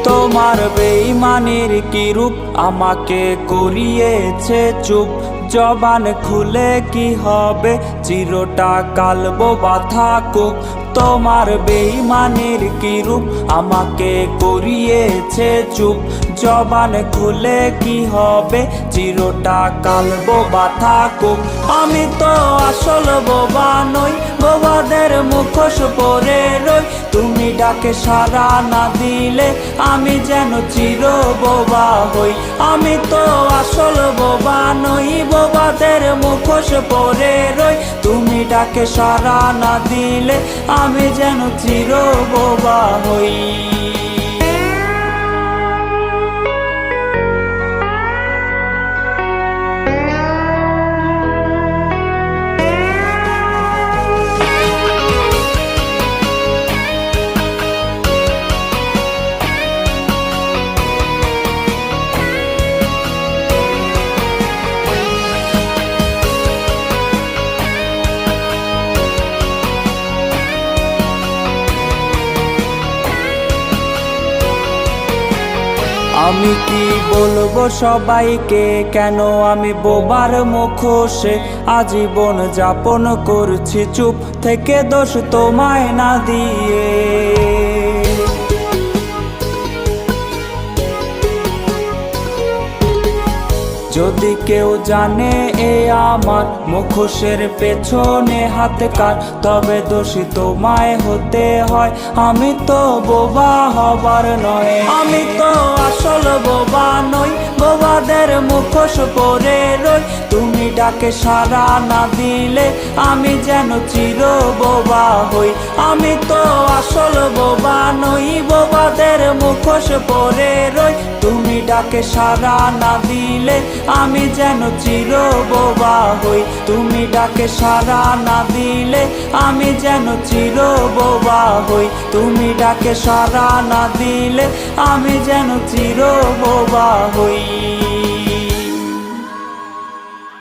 তোমার বেঈমানের কি রূপ আমাকে করিয়েছে চুপ। জবান খুলে কি হবে, চিরটা কালবো বাথা কুক। তোমার বেঈমানের কি রূপ আমাকে করিয়েছে চুপ। জবান খুলে কি হবে, চিরটা কালবো বাথা কুক। আমি তো আসল বোবা নই, বোবাদের মুখোশ পরে রই। তুমি ডাকে সাড়া না দিলে আমি যেন চির বোবা হই। আমি তো আসল বোবা নই, বোবাদের মুখোশ পরে রই। তুমি ডাকে সাড়া না দিলে আমি যেন চির বোবা হই। আমি কি বলবো সবাইকে, কেন আমি বোবার মুখোশে আজীবন যাপন করছি চুপ থেকে, দোষ তোমায় না দিয়ে। যদি কেউ জানে এ আমার মুখোশের পেছনে হাত কার, তবে দোষী তোমায় হতে হয়, আমি তো বোবা হবার নয়। আমি তো আসল বোবা নই, বোবাদের মুখোশ পরে রই। তুমি ডাকে সাড়া না দিলে আমি যেন চির বোবা হই। আমি তো আসল বোবা নই, বোবাদের মুখোশ পরে রই। তুমি ডাকে সাড়া না দিলে আমি যেন চির বোবা হই। তুমি ডাকে সাড়া না দিলে আমি যেন চির বোবা হই। তুমি ডাকে সাড়া না দিলে আমি যেন চির বোবা হই।